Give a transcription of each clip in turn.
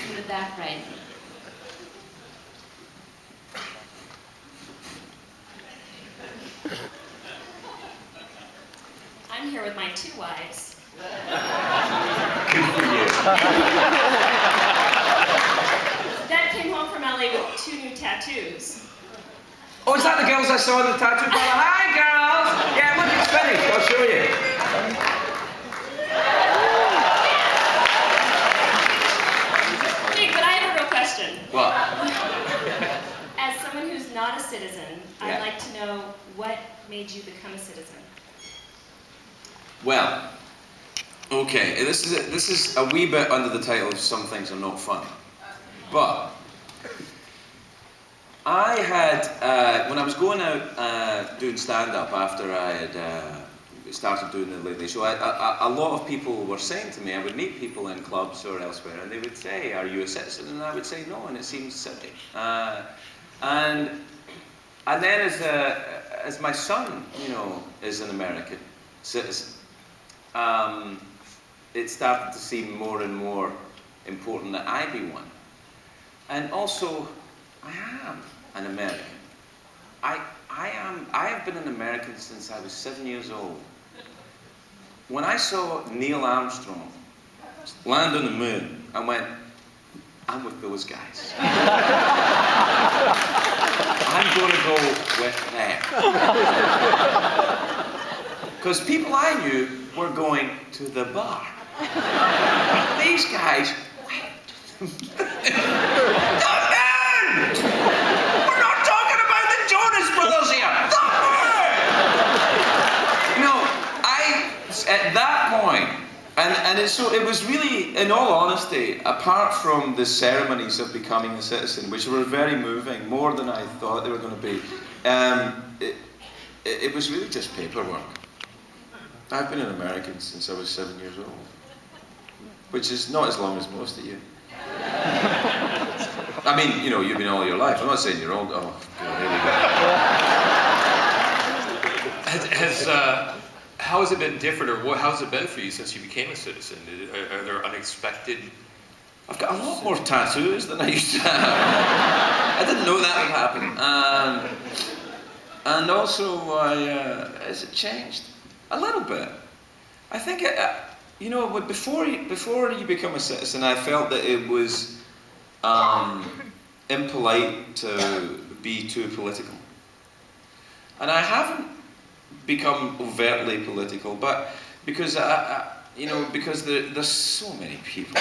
in the back right. I'm here with my 2 wives. Good for you. That came home from LA with 2 new tattoos. Oh, is that the girls I saw in the tattoo parlor? Hi, girls! Yeah, look, it's finished. I'll show you. Hey, but I have a real question. What? As someone who's not a citizen, Yeah. I'd like to know what made you become a citizen. Well, okay, this is a wee bit under the title of Some Things Are Not Fun. But I had, when I was going out doing stand-up after I had started doing the Late Late Show, a lot of people were saying to me, I would meet people in clubs or elsewhere, and they would say, "Are you a citizen?" And I would say no, and it seems silly. And then as my son, you know, is an American citizen, it started to seem more and more important that I be one. And also, I am an American. I have been an American since I was 7 years old. When I saw Neil Armstrong land on the moon, I went, I'm with those guys. I'm going to go with them. Because people I knew were going to the bar. These guys went to the moon! We're not talking about the Jonas Brothers here! The moon! You know, at that point, so it was really, in all honesty, apart from the ceremonies of becoming a citizen, which were very moving, more than I thought they were going to be, it was really just paperwork. I've been an American since I was 7 years old, which is not as long as most of you. I mean, you know, you've been all your life. I'm not saying you're old. Oh, God, here we go. How has it been different, or how has it been for you since you became a citizen? Are there unexpected? I've got a lot more tattoos than I used to have. I didn't know that would happen. And also, has it changed? A little bit. I think, you know, before you become a citizen, I felt that it was impolite to be too political. And I haven't become overtly political, but because you know, because there's so many people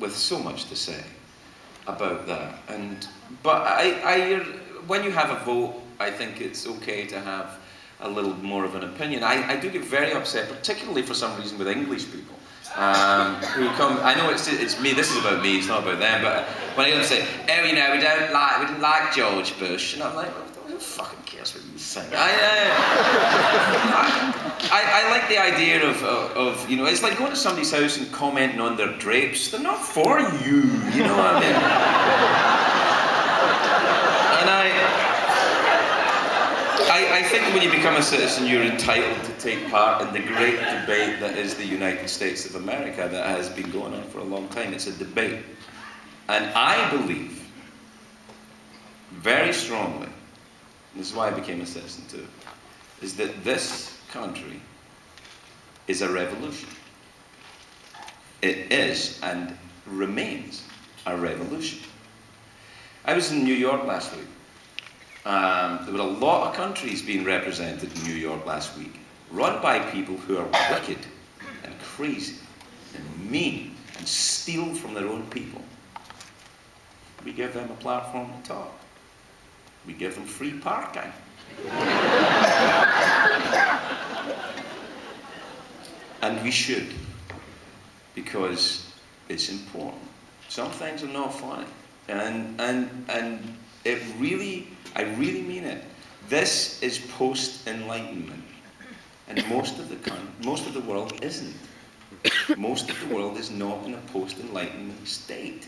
with so much to say about that. But when you have a vote, I think it's okay to have a little more of an opinion. I do get very upset, particularly for some reason with English people who come. I know it's me. This is about me. It's not about them. But when I hear them say, "Oh, you know, we didn't like George Bush," and I'm like, who fucking cares what you think? I like the idea of you know, it's like going to somebody's house and commenting on their drapes. They're not for you. You know what I mean? And I think when you become a citizen, you're entitled to take part in the great debate that is the United States of America that has been going on for a long time. It's a debate. And I believe very strongly, this is why I became a citizen too, is that this country is a revolution. It is and remains a revolution. I was in New York last week. There were a lot of countries being represented in New York last week, run by people who are wicked and crazy and mean and steal from their own people. We give them a platform to talk. We give them free parking. And we should, because it's important. Some things are not funny. And it really, I really mean it. This is post-enlightenment. And most of the world isn't. Most of the world is not in a post-enlightenment state.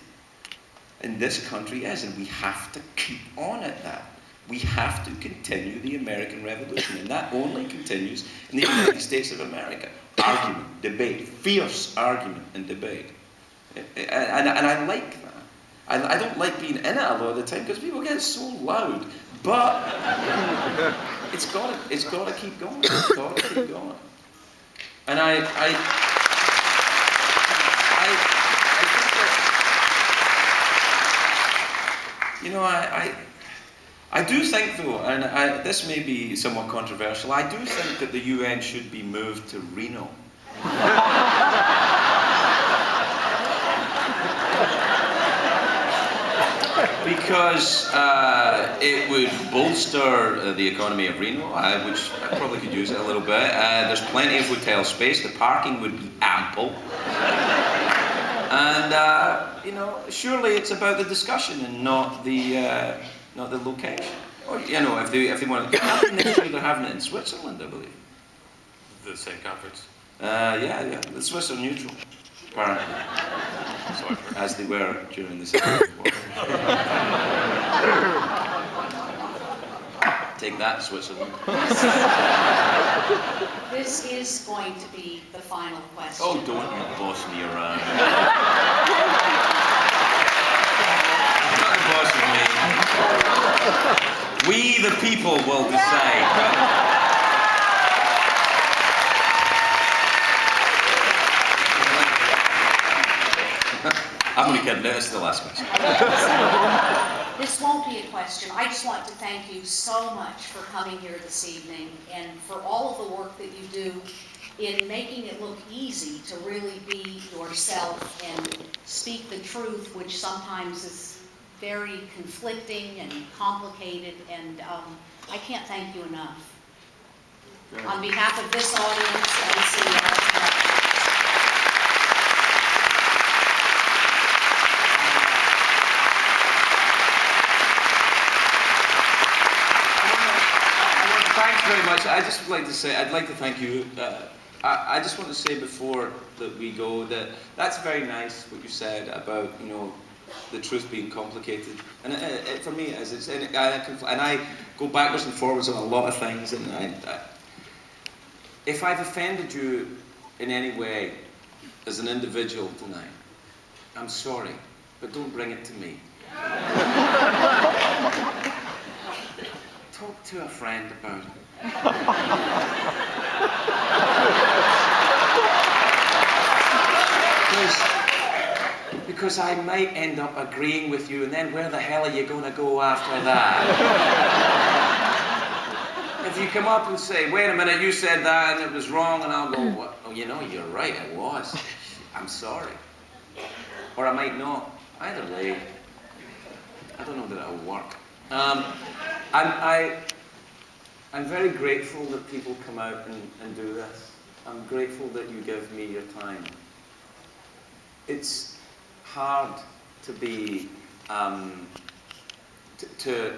And this country is, and we have to keep on at that. We have to continue the American Revolution, and that only continues in the United States of America. Argument, debate, fierce argument and debate. And I like that. I don't like being in it a lot of the time because people get so loud. But it's got to keep going. It's got to keep going. And I think that, you know, I do think though, and this may be somewhat controversial, I do think that the UN should be moved to Reno. Because it would bolster the economy of Reno, which I probably could use it a little bit. There's plenty of hotel space. The parking would be ample. And, you know, surely it's about the discussion and not the location. Or, you know, if they want to... Next year they're having it in Switzerland, I believe. The same conference? Yeah. The Swiss are neutral, apparently. So I've heard. As they were during the Second World War. Take that, Switzerland. This is going to be the final question. Oh, don't you boss me around. Not boss me. We, the people, will decide. I'm only kidding. This is the last question. This won't be a question. I just want to thank you so much for coming here this evening and for all of the work that you do in making it look easy to really be yourself and speak the truth, which sometimes is very conflicting and complicated, and I can't thank you enough. Good. On behalf of this audience and CES, Thanks very much. I just would like to say, I'd like to thank you. I just want to say before that we go that that's very nice what you said about, you know, the truth being complicated. And for me it is. And I go backwards and forwards on a lot of things. And if I've offended you in any way as an individual tonight, I'm sorry, but don't bring it to me. Talk to a friend about it. Because I might end up agreeing with you, and then where the hell are you going to go after that? If you come up and say, wait a minute, you said that and it was wrong, and I'll go, well, oh, you know, you're right, it was. I'm sorry. Or I might not. Either way, I don't know that it'll work. I'm very grateful that people come out and do this. I'm grateful that you give me your time. It's hard to be to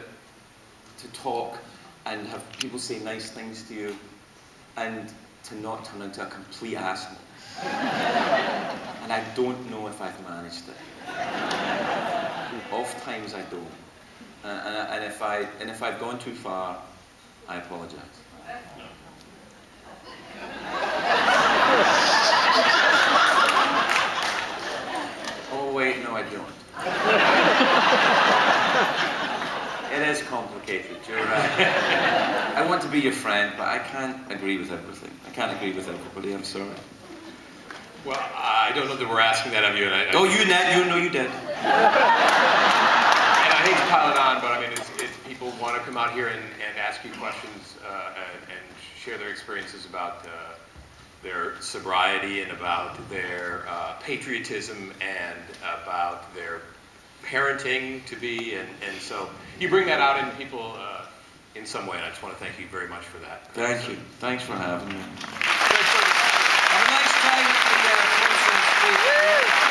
talk and have people say nice things to you and to not turn into a complete asshole. And I don't know if I've managed it. Oftentimes I don't. And if I've gone too far, I apologize. Oh wait, no I don't. It is complicated, you're right. I want to be your friend, but I can't agree with everything. I can't agree with everybody, I'm sorry. Well, I don't know that we're asking that of you. And Oh, you know you did. And I hate to pile it on, but I mean, if people want to come out here and ask you questions and share their experiences about their sobriety and about their patriotism and about their parenting to be, and so you bring that out in people in some way, and I just want to thank you very much for that. Thank you. Thanks for having me. Thanks for Have a nice time at the Ferguson.